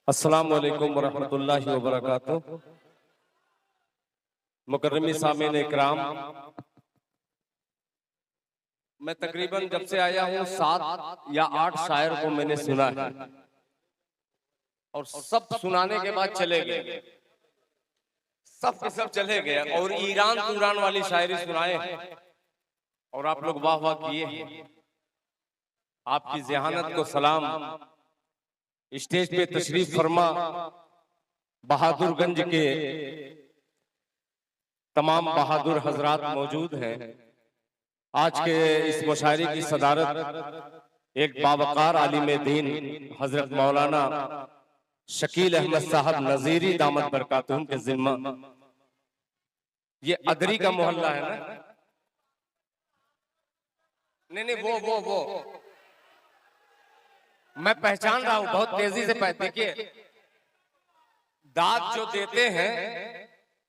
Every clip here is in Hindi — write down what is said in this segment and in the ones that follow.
अस्सलाम वालेकुम वरहमतुल्लाहि वबरकातुह। मुकर्रमी सामीन इकराम, मैं तकरीबन जब से आया हूँ 7 या 8 शायर को मैंने सुना है और सब सुनाने के बाद चले गए, सब के सब चले गए और ईरान तुरान वाली शायरी सुनाए हैं और आप लोग वाह वाह किए हैं। आपकी ज़हानत को सलाम। स्टेज पे तशरीफ फरमा बहादुरगंज के तमाम बहादुर हजरात मौजूद हैं। आज के इस मुशायरे की सदारत एक बावकार आलिम दीन हजरत मौलाना शकील अहमद साहब नजीरी दामत बरकातुहुम के जिम्मा। ये अदरी का मोहल्ला है ना? नहीं, वो मैं पहचान रहा हूं, बहुत तेजी से देखिए दाद जो देते हैं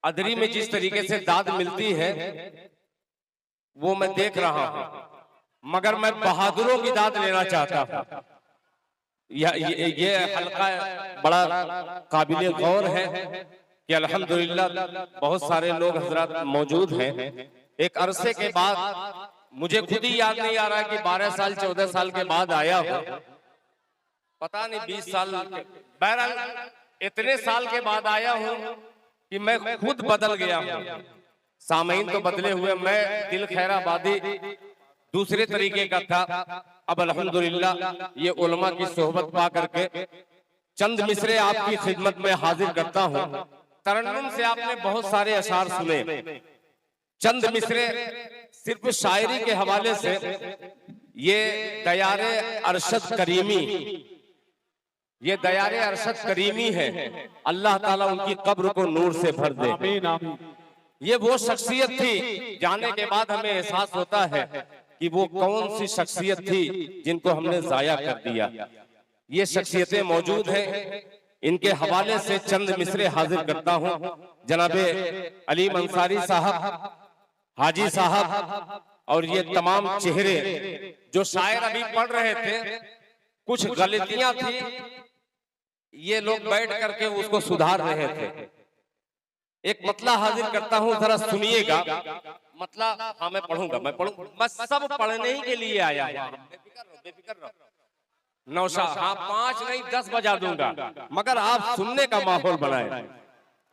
अदरी में, जिस तरीके से दाद मिलती है वो मैं देख रहा हूं, मगर मैं बहादुरों की दाद लेना चाहता हूं। ये हल्का बड़ा काबिल गौर है कि अल्हम्दुलिल्लाह बहुत सारे लोग हजरात मौजूद हैं। एक अरसे के बाद, मुझे खुद ही याद नहीं आ रहा कि 12 साल 14 साल के बाद आया हो, पता नहीं 20 साल, बहरहाल इतने साल के बाद आया हूं कि मैं खुद बदल गया हूं। सामईन तो बदले हुए, मैं दिल खैराबादी दूसरे तरीके का था। अब अल्हम्दुलिल्लाह ये उलमा की सोहबत पा करके चंद मिसरे आपकी खिदमत में हाजिर करता हूं। तरन्नुम से आपने बहुत सारे अशार सुने, चंद मिसरे सिर्फ शायरी के हवाले से। ये दयारे अरशद करीमी, ये दयारे अरशद करीमी है, अल्लाह ताला उनकी कब्र को नूर से भर दे। आमीन आमीन। ये वो शख्सियत थी, जाने के बाद हमें एहसास होता है कि वो कौन सी शख्सियत थी जिनको हमने जाया कर दिया। ये शख्सियतें मौजूद हैं, इनके हवाले से चंद मिसरे हाजिर करता हूं। जनाबे अलीम अंसारी साहब, हाजी साहब और ये तमाम चेहरे जो शायर अभी पढ़ रहे थे, कुछ गलतियां थी, ये लोग बैठ करके उसको सुधार रहे थे। एक मतला हाजिर करता हूं, जरा सुनिएगा मतला। हाँ मैं पढ़ूंगा, मैं सब पढ़ने ही के लिए आया हूं, बेफिक्र रहो। नौशा, हाँ 5 नहीं 10 बजा दूंगा, मगर आप सुनने का माहौल बनाए।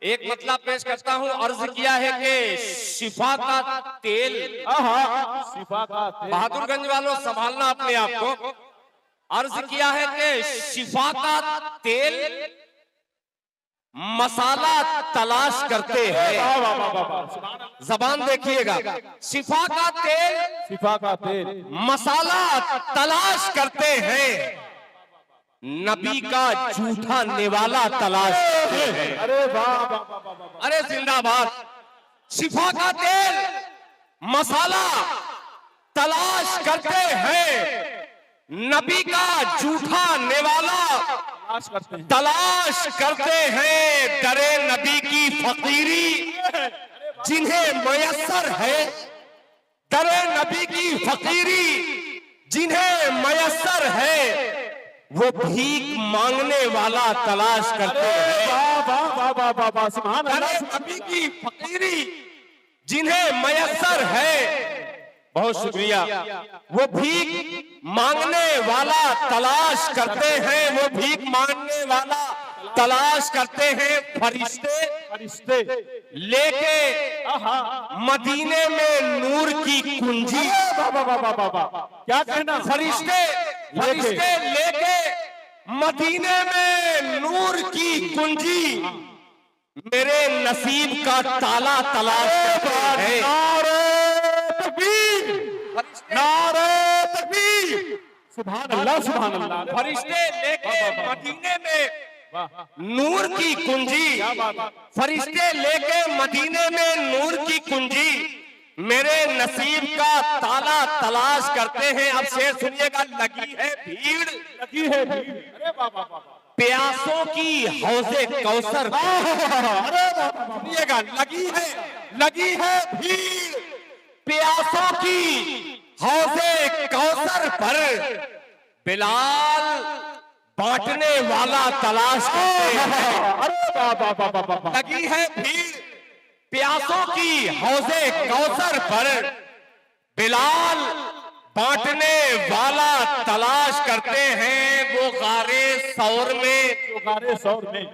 एक मतला पेश करता हूं। अर्ज किया है कि शिफा का तेल, शिफा का तेल, बहादुरगंज वालों संभालना अपने आप को। अर्ज किया है कि शिफा का तेल मसाला तलाश करते हैं। जबान देखिएगा, शिफा का तेल, शिफा का तेल मसाला तलाश करते हैं, नबी का झूठा निवाला तलाश करते हैं। अरे वाह, अरे जिंदाबाद। शिफा का तेल मसाला तलाश करते हैं, नबी का झूठा निवाला तलाश करते हैं। दरे नबी की फकीरी जिन्हें मयस्सर है, दरे नबी की फकीरी जिन्हें मयस्सर है, वो भीख मांगने वाला तलाश करते हैं। दरे नबी की फकीरी जिन्हें मयस्सर है, बहुत शुक्रिया, वो भीख मांगने वाला तलाश करते हैं, वो भीख मांगने वाला तलाश करते हैं। फरिश्ते लेके मदीने में नूर की कुंजी, क्या कहना, फरिश्ते लेके मदीने में नूर की कुंजी, मेरे नसीब का ताला तलाश करते हैं। नारे तकबीर, सुभान अल्लाह, सुभान अल्लाह। फरिश्ते लेके मदीने में नूर की कुंजी, फरिश्ते लेके मदीने में नूर की कुंजी, मेरे नसीब का ताला तलाश करते हैं। अब शेर सुनिएगा। लगी है भीड़, लगी है भीड़, अरे बाबा, प्यासों की हौजे कौसर, सुनिएगा, लगी है भीड़ प्यासों की हौजे कौसर पर, बिलाल बांटने वाला तलाश करते हैं। अरे वाह वाह वाह वाह वाह। लगी है भीड़ प्यासों की हौजे कौसर पर, बिलाल बांटने वाला तलाश करते हैं। वो गारे सौर में जो गारे सौर में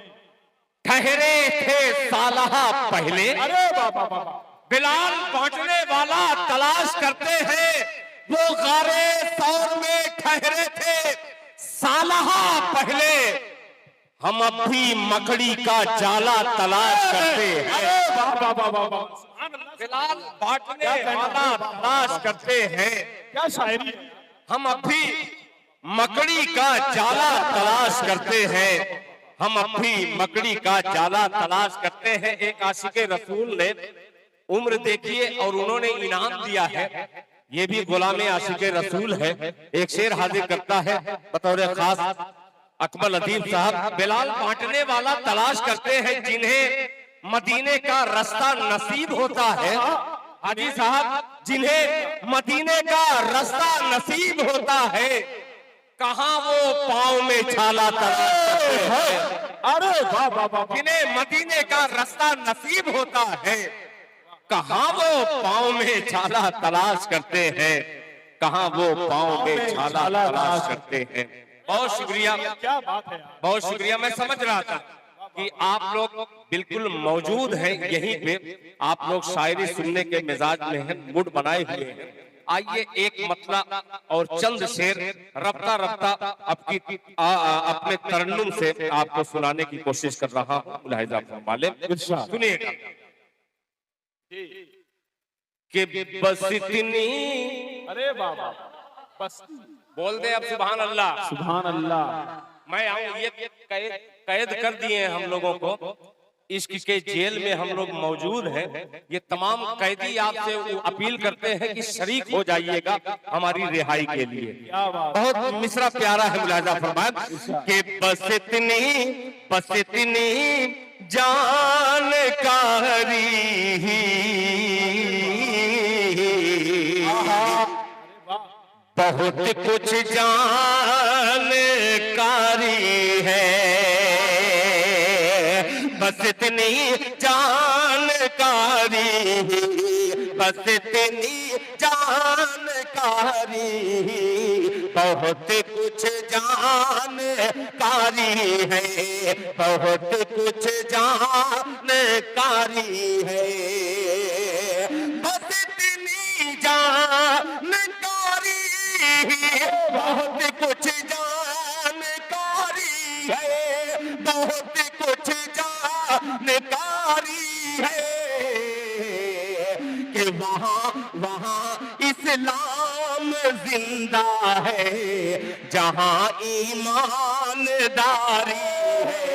ठहरे थे सालहा पहले। अरे वाह वाह वाह वाह। बिलाल बांटने वाला तलाश करते हैं। वो गारे सौर में ठहरे थे सालहा पहले। हम अब भी मकड़ी का जाला तलाश करते हैं। अरे वाह वाह वाह वाह वाह। बिलाल बांटने वाला तलाश करते हैं। क्या शायरी है। हम अब भी मकड़ी का जाला तलाश करते हैं। हम अब भी मकड़ी का जाला तलाश करते हैं। एक आशिके रसूल ने उम्र देखिए और उन्होंने इनाम दिया है। ये भी गुलाम आशिके रसूल है। एक शेर हाजिर करता है बतौर खास अकमल अदीब साहब। बिलाल बांटने वाला तलाश करते हैं जिन्हें मदीने का रास्ता नसीब होता है। हाजी साहब, जिन्हें मदीने का रास्ता नसीब होता है, कहां वो पांव में छाला तलाश करते हैं। अरे वाह वाह वाह। जिन्हें मदीने का रास्ता नसीब होता है, कहां वो पांव में छाला तलाश करते हैं। कहां वो पांव में छाला तलाश करते हैं। बहुत शुक्रिया, क्या बात है। बहुत शुक्रिया। मैं समझ रहा था कि आप लोग बिल्कुल मौजूद हैं यहीं पे। आप लोग शायरी सुनने के मिजाज में हैं, मूड बनाए हुए हैं। आइए एक मतला और चंद शेर रफ्ता रफ्ता अपने तरन्नुम से आपको सुनाने की कोशिश कर रहा हूँ। मुलाहिजा फरमा लें, सुनिएगा कि बस इतनी। अरे वाह वाह। बस बोल दे अब सुभान अल्लाह। सुभान अल्लाह। मैं आऊं, ये कैद कर दिए हैं हम लोगों को। इश्क के जेल में हम लोग मौजूद हैं। ये तमाम कैदी आपसे अपील करते हैं कि शरीक हो जाइएगा हमारी रिहाई के लिए। बहुत मिसरा प्यारा है, मुलाहिजा फरमाएं कि बस इतनी जानकारी बहुत कुछ जानकारी है। बस इतनी जानकारी, बस इतनी जानकारी, बहुत कुछ जानकारी है। बहुत कुछ जानकारी है। बस इतनी जानकारी, बहुत कुछ जानकारी है। बहुत कुछ जानकारी है कि वहाँ इस्लाम जिंदा है, जहाँ ईमानदारी है।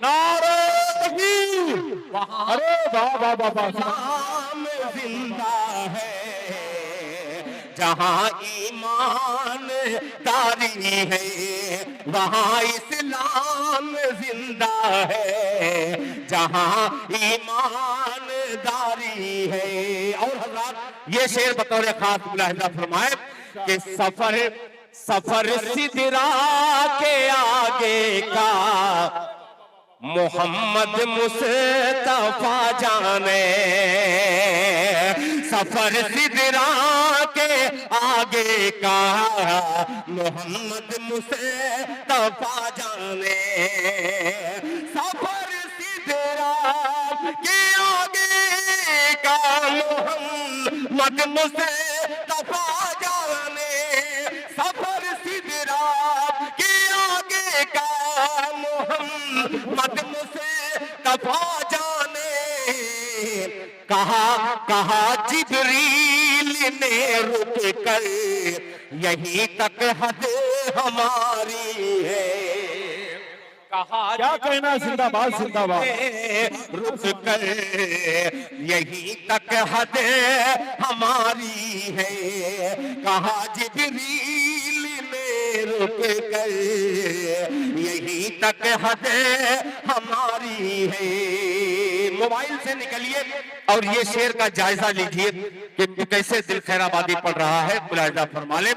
नारे तकबीर। अरे वाह वाह वाह वाह। इस्लाम जिंदा है, जहाँ ईमानदारी है। वहाँ इस्लाम जिंदा है, जहाँ ईमानदारी है। और हज़रात ये शेर बतौर खास मुलाहिजा फरमाए कि सफर सिदरा के आगे का मोहम्मद मुस्तफा जाने। सफर सिदरा के आगे का मोहम्मद मुस्तफा जाने। सफर सिदरा के आगे का मोहम्मद मुस्तफा जाने। सफर सिदरा के आगे का मोहम्मद मुस्तफा जाने। कहा जिब्रील ने रुक कर, यहीं तक हद हमारी है। कहा क्या कहना, जिंदाबाद जिंदाबाद। रुक कर, यहीं तक हद हमारी है। कहा जिब्रील ने रुक कर, यहीं तक हद हमारी है। मोबाइल से निकलिए और ये शेर का जायजा लीजिए कि कैसे दिल खैराबादी पड़ रहा है। मुलाहिजा फरमा ले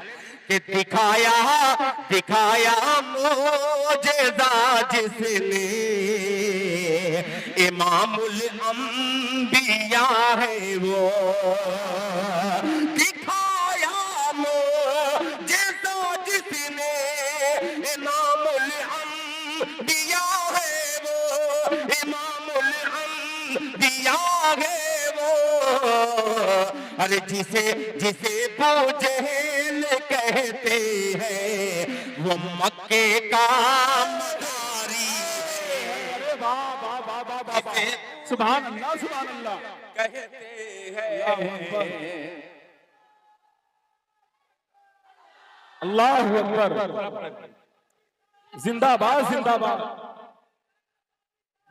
कि दिखाया दिखाया मोजेज़ा जिसने, इमामुल अंबिया है वो। दिखाया मोजेज़ा जिसने, इमामुल अंबिया है वो, इमामुल अंबिया है वो। अरे जिसे जिसे बूझेल कहते हैं, वो मक्के का मदारी है। अरे वाह वाह वाह वाह वाह, सुभान अल्लाह सुभान अल्लाह। कहते हैं अल्लाहु अकबर, जिंदाबाद जिंदाबाद,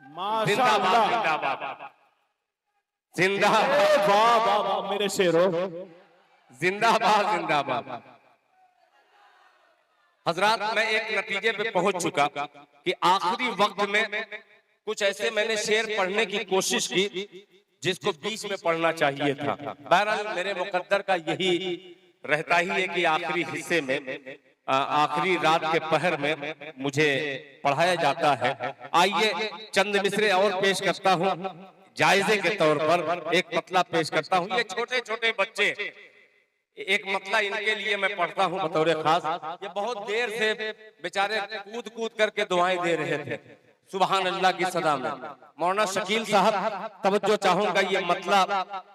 माशाअल्लाह, जिंदाबाद जिंदाबाद, वाह वाह वाह मेरे शेरों, जिंदाबाद जिंदाबाद। हजरात, मैं एक नतीजे पे पहुंच चुका कि आखिरी वक्त में कुछ ऐसे मैंने शेर पढ़ने की कोशिश की जिसको बीच में पढ़ना चाहिए था। बहरहाल मेरे मुकद्दर का यही रहता ही है कि आखिरी हिस्से में, आखिरी रात के पहर में मुझे पढ़ाया जाता है। आइए चंद मिसरे और पेश करता हूँ जायजे के तौर पर। एक मतला पेश करता हूँ। ये छोटे छोटे बच्चे, एक मतला इनके लिए मैं पढ़ता हूँ बतौर खास। ये बहुत देर से बेचारे कूद कूद करके दुआएं दे रहे थे सुभान अल्लाह की सदा में। मौलाना शकील साहब तवज्जो चाहूंगा, ये मतला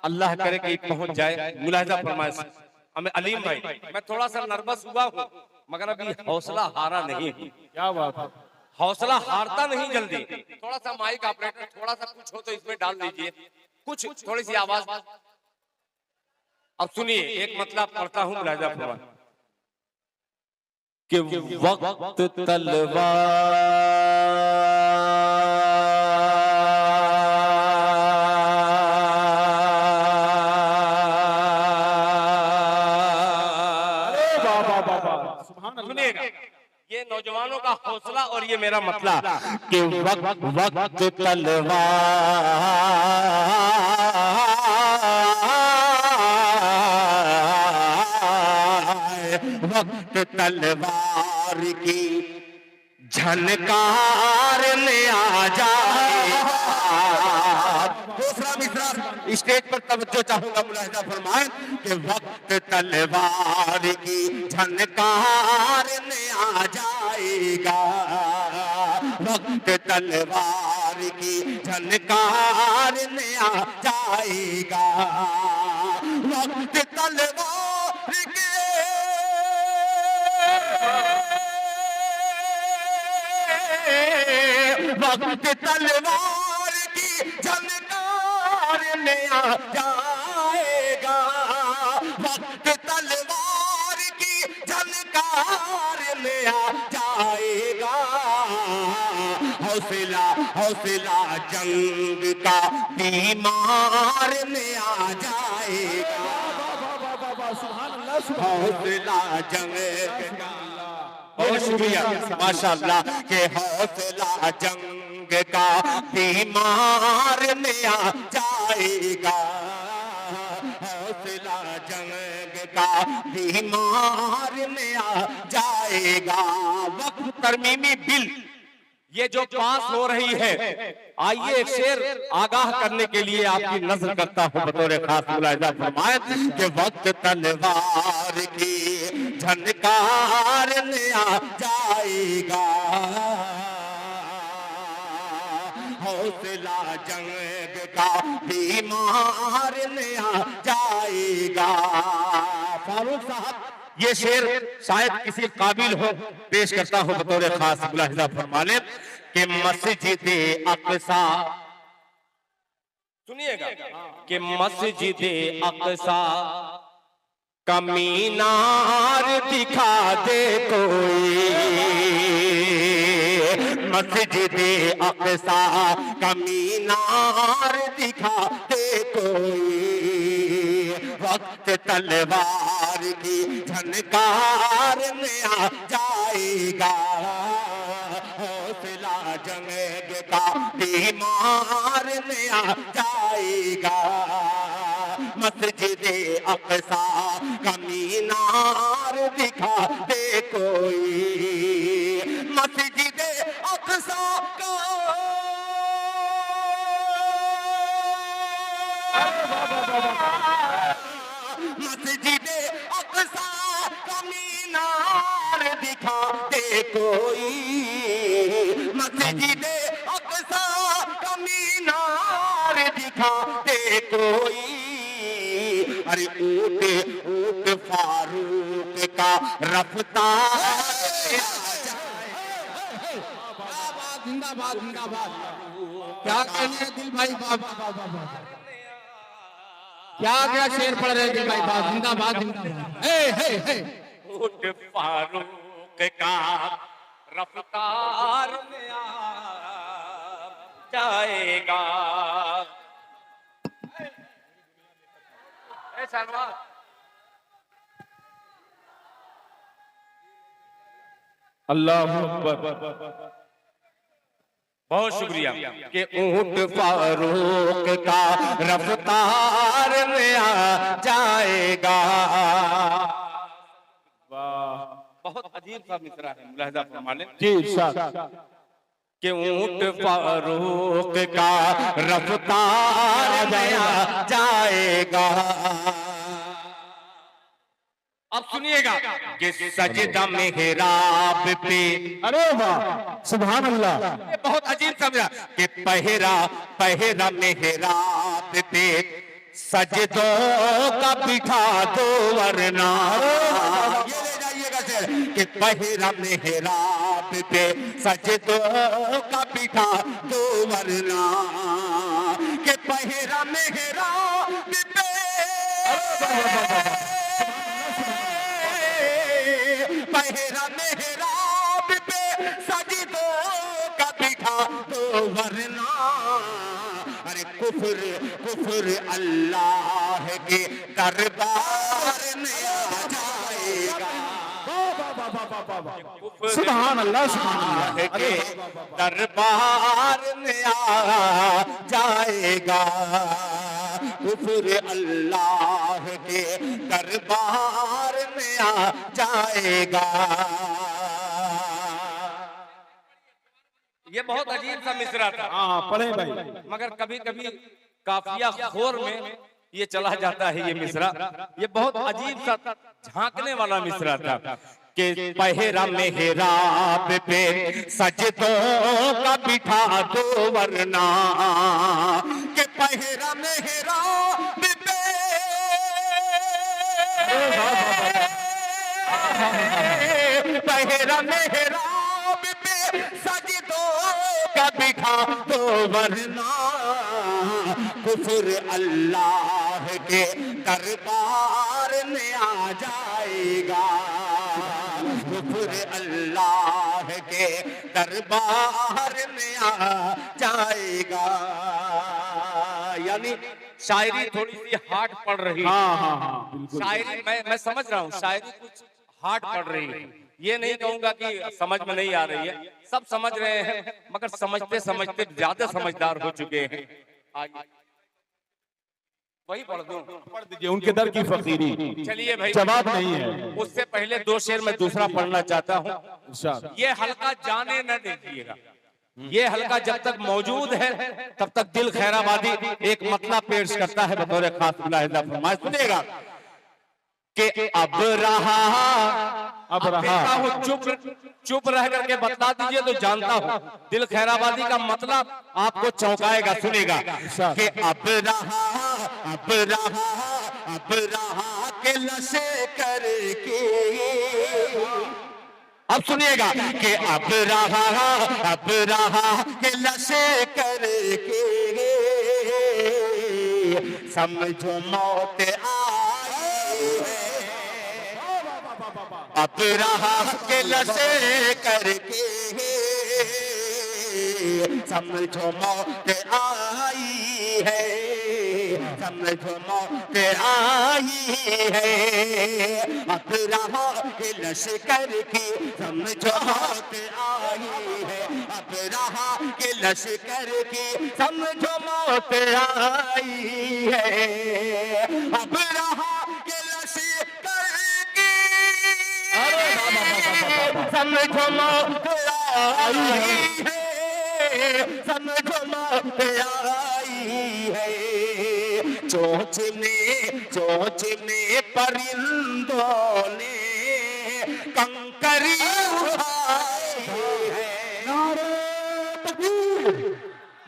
अल्लाह करे कि पहुंच जाए, मुलाहिजा फरमाए। हमें अलीम भाई, मैं थोड़ा सा नर्वस हुआ हूँ मगर अभी हौसला हारा नहीं हूँ। क्या बात है, हौसला हारता नहीं जल्दी। थोड़ा सा माइक ऑपरेटर, थोड़ा सा कुछ हो तो इसमें डाल दीजिए, कुछ थोड़ी सी आवाज। अब सुनिए, एक मतलब पढ़ता हूँ मुलाहिजा फरमाए कि वक्त तलवार ये नौजवानों का हौसला और ये मेरा मतलब कि वक्त तलवार की झनकार ने आ जाए। दूसरा मिसरा स्टेज पर तवज्जो चाहूंगा, मुलाहिजा फरमाएं कि वक्त तलवार की झनकार ने आ जाएगा। वक्त तलवार की झनकार ने आ जाएगा। वक्त तलवार के वक्त तलवार की झनकार ने आ जाएगा। वक्त तलवार की झनकार ने आ जाएगा। हौसला हौसला जंग का बीमार ने आ जाएगा। हौसला जंग का, बहुत शुक्रिया माशाअल्लाह, के हौसला जंग का बीमार में आ जाएगा। हौसला जंग का बीमार में आ जाएगा। वक्त तरमीमी बिल ये जो पास हो रही है, आइए एक शेर आगाह करने के लिए आपकी नजर करता हूँ बतौर खास। मुलाहिजा फरमाए कि वक्त तलवार की झनकार ने आ जाएगा। हौसला जंग का बीमार ने आ जाएगा। फारूक साहब, ये शेर शायद किसी काबिल हो, पेश करता हूं बतौर खास। मुलाहिजा फरमाने कि मस्जिद अक़सा, सुनिएगा, कि मस्जिद अक़सा का मीनार दिखा दे कोई। मस्जिद अक़सा का मीनार दिखा दे कोई। वक्त तलवार की झनकार में आ जाएगा। हौसला जंग का बीमार में आ जाएगा। मस्जिद अक़सा का मीनार दिखा दे कोई, मस्जिद अक़सा का मस्जिद अक़सा का मीनार दिखा दे कोई, मस्जिद अक़सा का मीनार दिखा दे कोई। अरे ऊँट ऊँट फारूक का रफ्तार जिंदाबाद जिंदाबाद। क्या कहने दिल भाई, क्या क्या शेर पढ़ रहे दिल भाई, जिंदाबाद जिंदाबाद। ऊँट फारूक का रफ्तार में आ जाएगा। सलमान अल्लाहु अकबर। बहुत शुक्रिया कि ऊँट फारूक का रफ्तार में आ जाएगा। बहुत अजीब सा मिसरा है, मुलाहिजा फरमा लें जी इरशाद। कि ऊँट फारूक का रफ्तार में आ जाएगा। अब सुनिएगा कि सजदा मेहराब पे, अरे वाह सुभान अल्लाह। ये बहुत अजीब समझा कि पहरा पहरा मेहराब पे सजदों का बिठा दो वरना। ये ले जाइएगा सर कि पहरा मेहराब पे सजदों का बिठा दो वरना, कि पहरा मेहराब पे पहरा मेहराब पे सजदों का बिठा दो वरना। अरे कुफर कुफर अल्लाह के दरबार में आ जाएगा। सुभान अल्लाह सुभान अल्लाह के दरबार में आ जाएगा। कुफर अल्लाह के दरबार में आ जाएगा। ये बहुत अजीब सा मिसरा था। हाँ पढ़े भाई। मगर कभी कभी काफिया खोर में ये चला जाता है ये मिसरा। ये बहुत अजीब सा झांकने वाला मिसरा था कि पहरा मेहराब पे सजदों का बिठा दो वरना, कि पहरा मेहराब पे पहरा मेहराब पे सजदों का बिठा दो वरना। कुफर अल्लाह के दरबार में आ जाएगा। कुफर अल्लाह के दरबार में आ जाएगा। यानी शायरी थोड़ी सी हार्ड पड़ रही है। हाँ हाँ हाँ बिल्कुल। शायरी मैं समझ रहा हूँ, शायरी कुछ हार्ड पड़ रही है। ये नहीं कहूंगा कि समझ में नहीं आ रही है, सब समझ रहे हैं, मगर समझते समझते ज्यादा समझदार हो चुके हैं। आगे वही पढ़ दूं, पढ़ दीजिए उनके दर की फकीरी। चलिए भाई, जवाब नहीं है। उससे पहले दो शेर मैं दूसरा पढ़ना चाहता हूँ। इरशाद। ये हल्का जाने न दीजिएगा। ये हल्का जब तक मौजूद है तब तक दिल खैराबादी एक मतलब पेश करता है बतौर खास मुलाहिजा फरमाइश। सुनिएगा कि अब रहा चुप रह करके बता दीजिए तो जानता हूँ दिल खैराबादी का मतलब आपको चौंकाएगा। सुनेगा कि अब रहा के लशे करके। अब सुनिएगा कि अब रहा के लशे करके समझो मौत आई है। अब रहा के लशे करके समझो मौत आई है। समझो मौत आई है। अब रहा के लश्कर की समझो मौत आई है। अब रहा के लश्कर की समझो मौत आई है, अब रहा के लश्कर की समझो मौत आई है, समझो मौत आई है। चोंच में परिंदों ने कंकरी उठाई है। नारे तकबीर,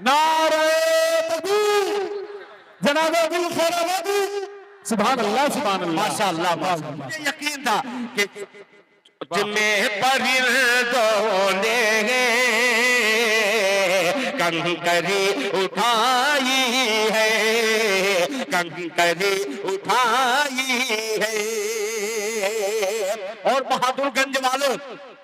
नारे तकबीर, जनाब अब्दुल खैराबादी, सुभान अल्लाह, सुभान अल्लाह, माशाअल्लाह, माशाअल्लाह। मुझे यकीन था कि में परिंदों ने कंकरी उठाई है, कंकरी उठाई है। और बहादुरगंज वालों,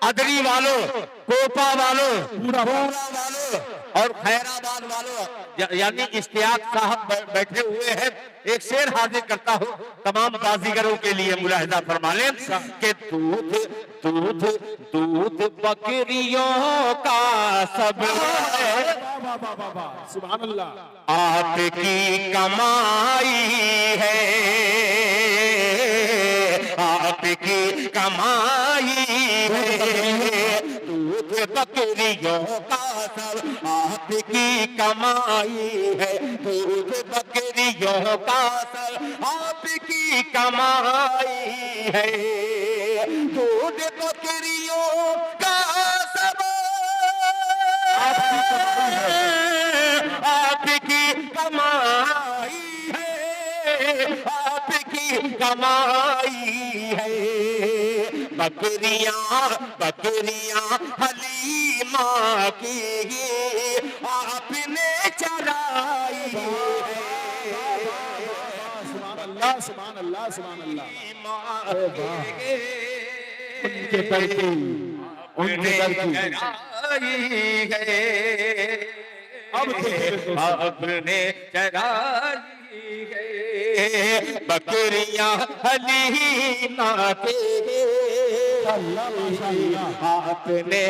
अदरी वालों, कोपा वालों, पूरा वालों और खैराबाद वालों, यानी इश्तियाक साहब बैठे हुए हैं। एक शेर हाजिर करता हूँ तमाम बाजीगरों के लिए, मुलाहिजा फरमा लें कि दूध दूध दूध बकरियों का सब है, सुभान अल्लाह, आपकी कमाई है, आपकी कमाई है। दूध बकरियों का सब आपकी कमाई है, दूध बकरियों का सब आपकी कमाई है। दूध बकरियों का सब आपकी कमाई है, आपकी कमाई है। बकरियां बकरियां हलीमा की आपने चराई है। सुभान अल्लाह, सुभान अल्लाह, सुभान अल्लाह। उनके दर की, उनके दर की अब आपने चराई है। बकरियां हलीमा के आपने,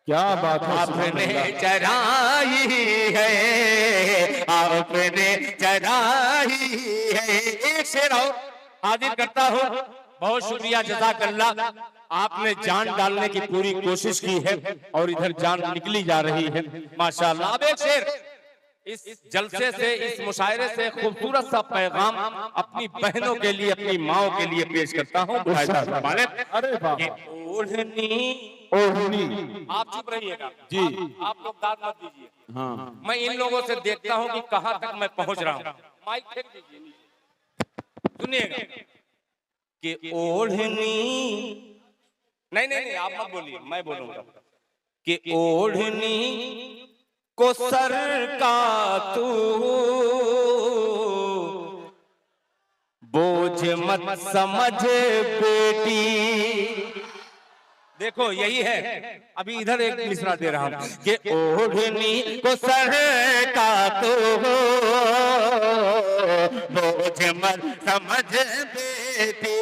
क्या बात है, आपने चराई है, आपने चराई है। एक शेर और हाजिर करता हूँ। बहुत शुक्रिया, जज़ाकल्लाह। आपने जान डालने की पूरी कोशिश की है और इधर जान निकली जा रही है, माशाअल्लाह। अब एक शेर इस जलसे से, इस मुशायरे से खूबसूरत सा पैगाम अपनी बहनों के लिए, अपनी माओ के लिए पेश करता हूँ। अरे ओढ़नी, ओढ़नी, आप चुप रहिएगा जी, आप लोग दाद मत दीजिए। हाँ, मैं इन लोगों से देखता हूँ कि कहाँ तक मैं पहुँच रहा हूँ। माइक फेंक दीजिए नीचे, सुनिएगा कि ओढ़नी, नहीं नहीं नहीं, आप मत बोलिए, मैं बोलूंगा कि ओढ़नी को सर का तू बोझ मत समझ बेटी। देखो यही है। अभी इधर एक मिसरा दे रहा हूं कि ओढ़नी को सर का तू बोझ मत समझ बेटी,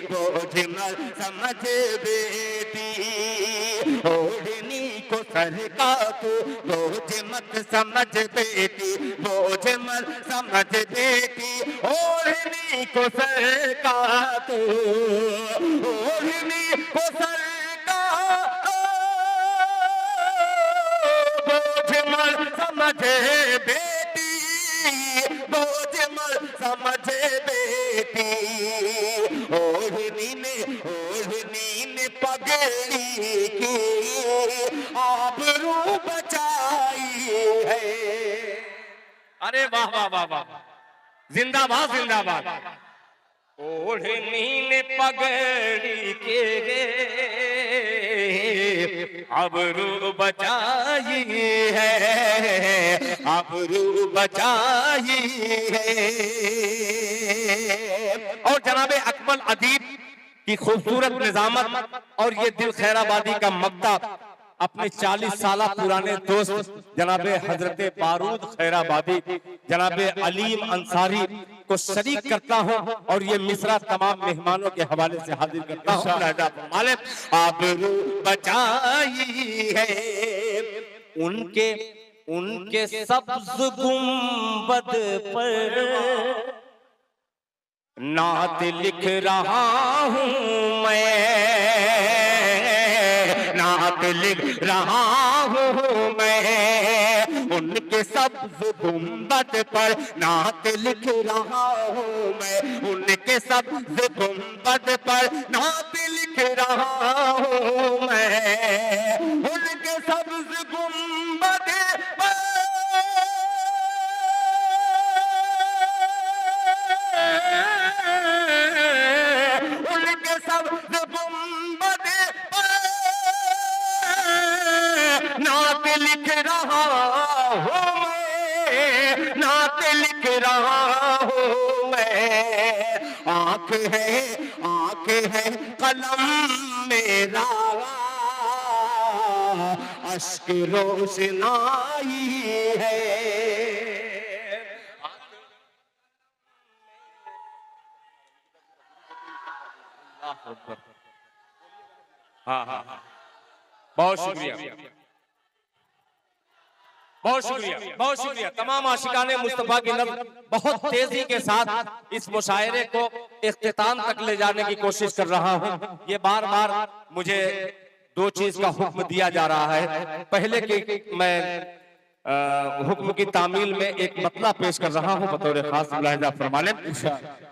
बोझ मत समझ बेटी। ओढ़नी को सर का तू बोझ मत समझ बेटी, बोझ मत समझ बेटी। ओढ़नी को सर का तू, ओढ़नी को सर का बोझ मत समझ बेटी, बोझ मत समझ बेटी। ओढ़नी ने पगड़ी की आबरू बचाई है। अरे वाह वाह वाह वाह, जिंदाबाद जिंदाबाद। ओढ़नी ने पगड़ी के आबरू बचाई है, आबरू बचाई है। और जनाबे अकमल अदीब की खूबसूरत निजामत और ये दिल खैराबादी का मक्ता अपने 40 साल पुराने दोस्त जनाबे हजरत बारूद खैराबादी, जनाबे अलीम अंसारी को शरीक करता हूँ और ये मिसरा तमाम मेहमानों के हवाले से हाजिर करता हूँ। आबरू बचाई है, उनके सब्ज गुंबद पर नात लिख रहा हूं मैं, नात लिख रहा हूं मैं। उनके सब्ज गुंबद पर नात लिख रहा हूं मैं, उनके सब्ज गुंबद पर नात लिख रहा हूं मैं। उनके सब्ज गुंबद पर उनके सब्ज गुंबद पर नात लिख रहा हूं मैं, नात लिख रहा हूं मैं। आंख है कलम मेरा, अश्क रोशनाई है। हाँ हाँ हाँ, बहुत शुक्रिया, बहुत शुक्रिया, बहुत शुक्रिया। तमाम आशिकाने मुस्तफा की नज़्म बहुत तेजी के साथ इस मुशायरे को इख्तिताम तक ले जाने की कोशिश कर रहा हूँ। ये बार बार मुझे दो चीज का हुक्म दिया जा रहा है। पहले कि मैं हुक्म की तामील में एक मतला पेश कर रहा हूँ बतौर खास, मुलाहिजा फरमा लें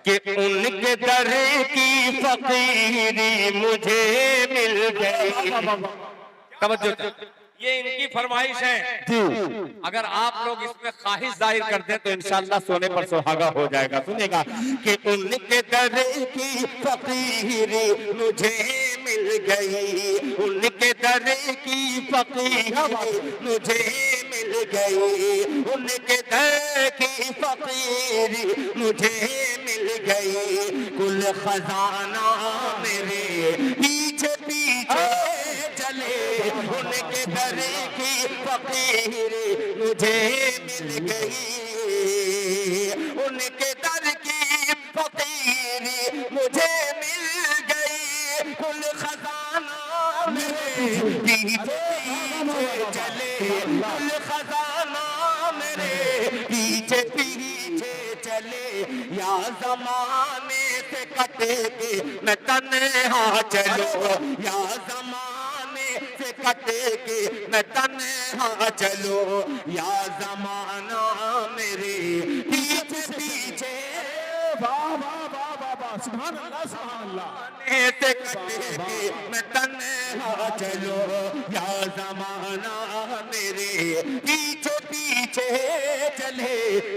कि उनके दर की फकीरी मुझे मिल गई। तवज्जो, ये इनकी फरमाइश है। अगर आप लोग इसमें ख्वाहिश जाहिर कर दें तो इंशाअल्लाह सोने पर सुहागा हो जाएगा। सुनेगा कि उनके दर की फकीरी मुझे मिल गई, उनके दर की फकीरी मुझे मिल गई, उनके दर की फकीरी मुझे मिल गई। कुल खजाना मेरे पीछे पीछे चले, उनके दर की फकीरी मुझे मिल गई, उनके दर की फकीरी मुझे मिल गई। कुल खजाना मेरे पीछे पीछे चले, कुल खजाना मेरे पीछे पीछे चले। या ज़माने से कटे के मैं तन्हा चलो, या ज़माने से कटे के मैं तन्हा चलो। या ज़माना मेरे पीछे पीछे, वाह वाह वाह वाह वाह, सुभान अल्लाह सुभान अल्लाह, से कटे के मैं तन्हा चलो। या ज़माना मेरे पीछे पीछे चले।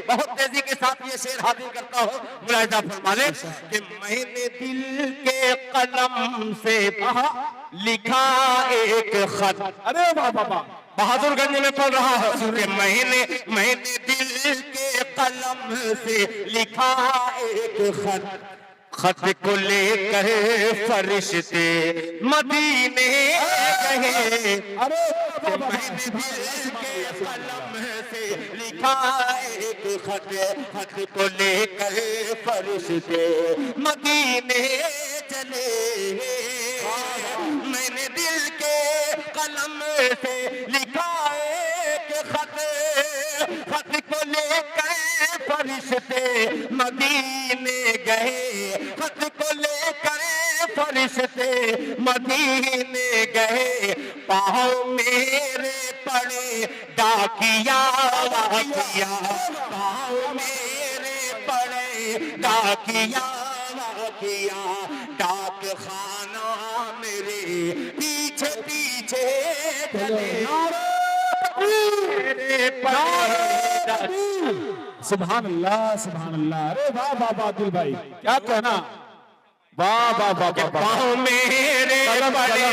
बहुत तेजी के साथ ये शेर हाजिर करता हूँ, मुलाहिजा फरमा लें कि मैंने दिल के कलम से लिखा एक खत। अरे वाह वाह वाह, बहादुरगंज में पढ़ रहा है कि मैंने दिल के कलम से लिखा एक खत। खत को लेकर फरिश्ते मदीने गए। अरे मैंने दिल के कलम से लिखा एक खत, खत को लेकर फरिश्ते मदीने चले। मैंने दिल के कलम से लिखा एक खत, खत को लेकर फरिश्ते मदीने गए, खत को लेकर फरिश्ते मदीने गए। पाँव मेरे पड़े डाकिया वाकिया, पाँव मेरे पड़े डाकिया वाकिया। डाक खाना मेरे पीछे पीछे चले, मेरे पड़े। सुभान अल्लाह सुभान अल्लाह। अरे वाह वाह वाह दिल भाई, क्या कहना, वाह वाह वाह वाह। पाँव मेरे पड़े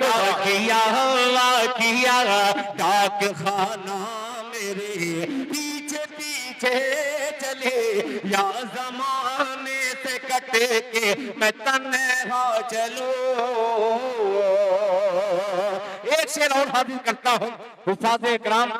डाकिया वाकिया, डाक खाना मेरे पीछे पीछे चले। या ज़माने से कटे के मैं तन्हा चलो। एक शेर और हाजिर करता हूँ। हुफ़ाज़ इकराम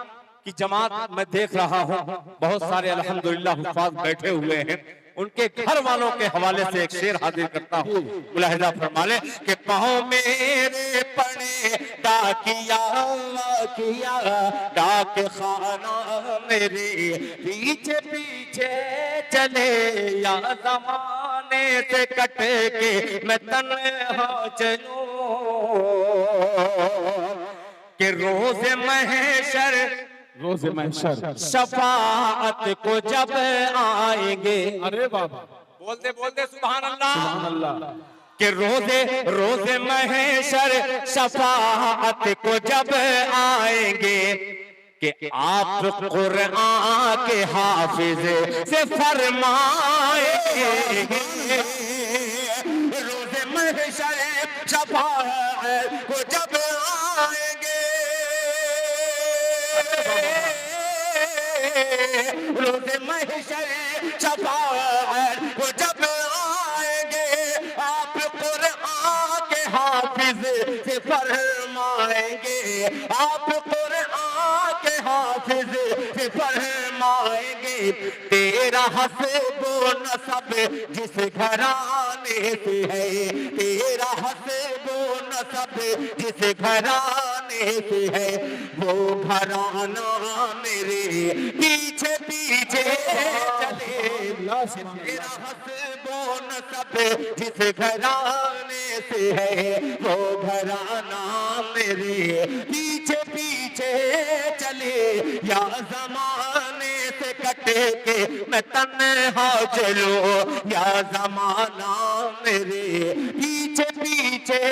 की जमात मैं देख रहा हूँ, बहुत सारे अल्हम्दुलिल्लाह हुफ़ाज़ बैठे हुए हैं। उनके घर वालों के हवाले से एक शेर हाजिर करता हूँ, मुलाहिजा फरमा ले कि पाँव मेरे पड़े वाकिया डाक खाना मेरे पीछे पीछे चले, या जमाने से कट के मैं तन्हा चलूं कि रोज महशर शफाअत को जब आएंगे। अरे बाबा बोलते बोलते सुभान अल्लाह। सुभान अल्लाह। कि रोजे महशर शफाअत को जब आएंगे कि आप कुरान के हाफिज से फरमाएंगे। रोजे महशर शफाअत को जब आएंगे, रोजे महशर शफाअत को जब आएंगे, आप कुरान के हाफिज से फरमाएंगे, आप कुरान के हाफिज से फरमाएंगे। तेरा हस्बो नसब जिस घराने से है, तेरा हस्बो नसब जिस घराने से है, वो घराना मेरे पीछे पीछे चले। तेरा हस्बो नसब जिस घराने से है, वो घराना मेरे पीछे पीछे चले, या जमाने से कट के मैं तन्हा चलूं, या जमाना मेरे पीछे पीछे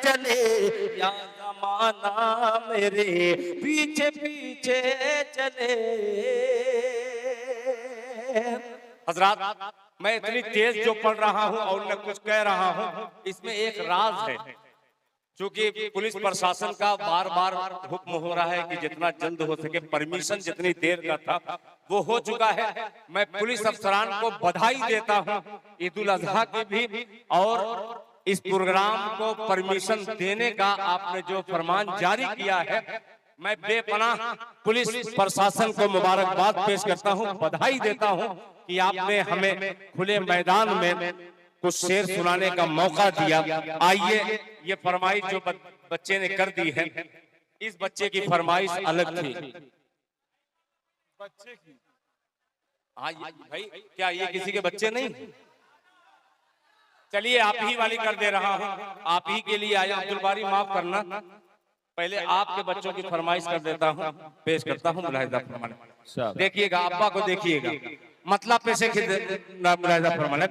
चले, या जमाना मेरे पीछे पीछे चले। हजरात, मैं इतनी तेज जो पढ़ रहा हूँ और मैं कुछ कह रहा हूँ, इसमें एक राज है। क्योंकि पुलिस प्रशासन का बार बार हुक्म हो रहा है कि जितना जल्द हो सके, परमिशन जितनी देर का था वो हो चुका है। मैं पुलिस अफसरान को बधाई देता हूँ ईद उल अजहा की भी, और इस प्रोग्राम को परमिशन देने का आपने जो फरमान जारी किया है, मैं बेपनाह पुलिस प्रशासन को मुबारकबाद पेश करता हूं, बधाई देता हूं कि आपने हमें खुले मैदान में कुछ शेर सुनाने का मौका दिया। आइए, ये फरमाइश जो बच्चे ने कर दी है, इस बच्चे की फरमाइश अलग थी। बच्चे की भाई, क्या ये किसी के बच्चे नहीं? चलिए, आप ही वाली कर दे रहा हूं, आप ही के लिए आया। अब्दुल बारी माफ करना, पहले आपके बच्चों की फरमाइश कर देता हूं, पेश करता हूं मुलाहिजा फरमाने। देखिएगा, अब्बा को देखिएगा, मतलब पेशे मुलाहिजा फरमाने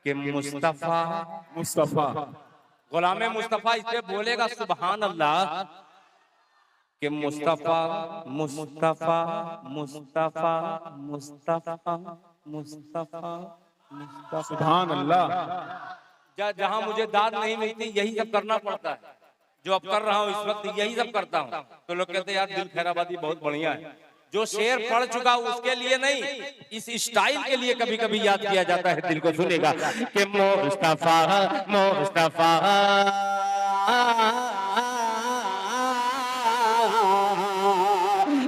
कि मुस्तफा मुस्तफा गुलामे मुस्तफा इससे बोलेगा सुभान अल्लाह कि मुस्तफा मुस्तफा मुस्तफा मुस्तफा मुस्तफा मुस्तफा। सुभान अल्लाह। जहां मुझे दाद नहीं मिलती, यही सब करना पड़ता है। जो अब कर रहा हूँ इस वक्त, यही सब करता हूँ। तो लोग कहते हैं यार दिल खैराबादी बहुत बढ़िया है। जो शेर पढ़ चुका उसके लिए नहीं, इस स्टाइल के लिए कभी कभी याद किया जाता है। दिल को सुनेगा कि मुस्तफा मुस्तफा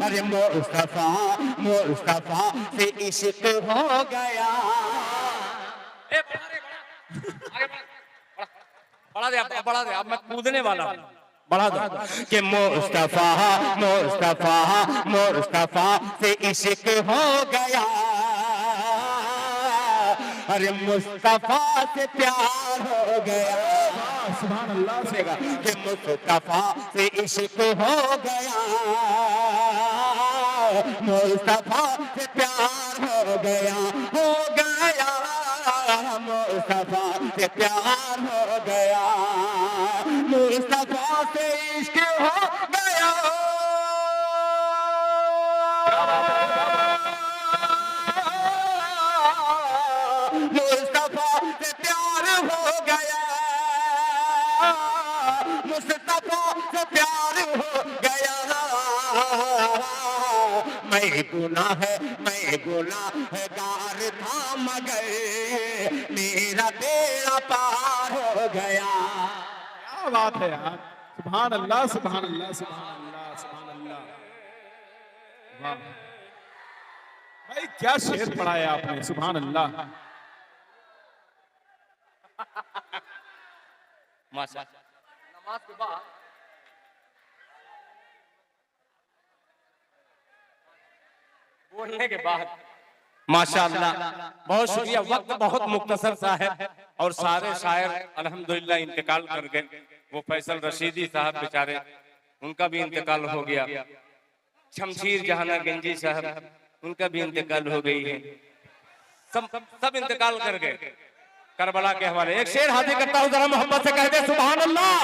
अरे मुस्तफा मुस्तफा से इश्क हो गया। बढ़ा दे, बढ़ा दे, अब मैं कूदने वाला हूँ, बढ़ा दो कि मुस्तफा मुस्तफा मुस्तफा से इश्क हो गया। अरे मुस्तफा से प्यार हो गया। सुभान अल्लाह। कि मुस्तफा से इश्क हो गया, मुस्तफा से प्यार हो गया, हो गया। मुस्तफा से प्यार हो गया, मुस्तफा से इश्क हो गया। मुस्तफा से प्यार हो गया, मुस्तफा से प्यार हो गया। मैं गुनाहगार था मगर मेरा बेड़ा पार हो गया। क्या बात है यार। सुभान अल्लाह सुभान अल्लाह सुभान अल्लाह सुभान अल्लाह। वाह भाई, क्या शेर पढ़ाया आपने। सुभान अल्लाह। माशा। नमाज के बाद बोलने के बाद माशाअल्लाह, बहुत शुक्रिया। वक्त बहुत मुख्तसर सा है और सारे शायर अल्हम्दुलिल्लाह इंतकाल कर गए। वो फैसल रशीदी साहब बेचारे, उनका भी इंतकाल हो गया। शमशीर जहाना गंजी साहब, उनका भी इंतकाल हो गई है। सब इंतकाल कर गए करबला के हवाले। एक शेर हाजिर करता हूँ, जरा मोहब्बत से कह दे सुभान अल्लाह।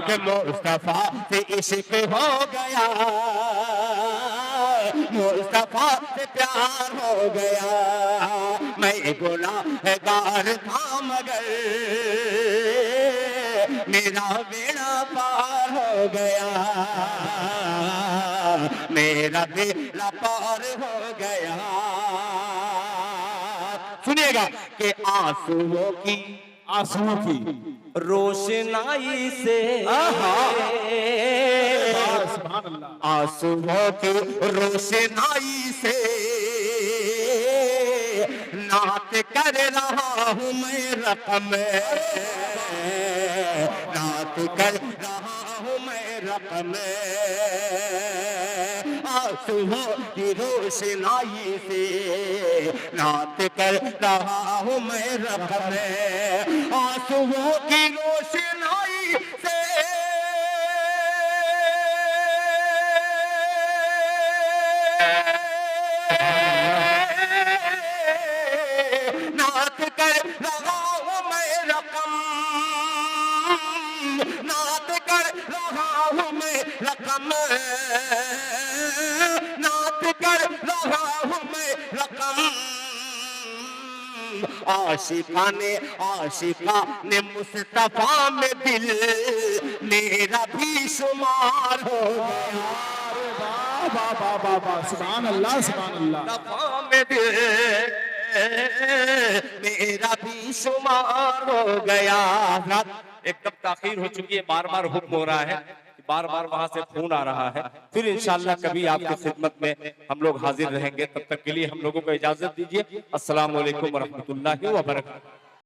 कि मुस्तफा से इश्क हो गया, मुस्तफा से प्यार हो गया। मैं गुनाहगार था मगर मेरा बेड़ा पार हो गया, मेरा बेड़ा पार हो गया। सुनिएगा कि आंसुओं की रोशनाई से, सुभान अल्लाह, आंसुओं की रोशनाई से नात कर रहा हूँ मैं रकम, नात कर रहा हूँ मैं रकम। आंसुओं की रोशनाई से नात कर रहा हूँ मैं रकम, आंसुओं की रोशनाई से नात कर रहा हूँ मैं रकम, नात कर रहा हूँ मैं रकम, नात कर रहा हूँ मैं रकम। आशिका ने मुस्तफा में दिल मेरा भी शुमार हो गया। सुभान अल्लाह, सुभान अल्लाह। मुस्तफा में दिल मेरा भी शुमार हो गया। एकदम ताखीर हो चुकी है, बार बार हुक्म हो रहा है, बार बार वहां से फोन आ रहा है। फिर इंशाल्लाह कभी आपकी खिदमत में हम लोग हाजिर रहेंगे। तब तक के लिए हम लोगों को इजाजत दीजिए। अस्सलाम वालेकुम व रहमतुल्लाहि व बरकातहू।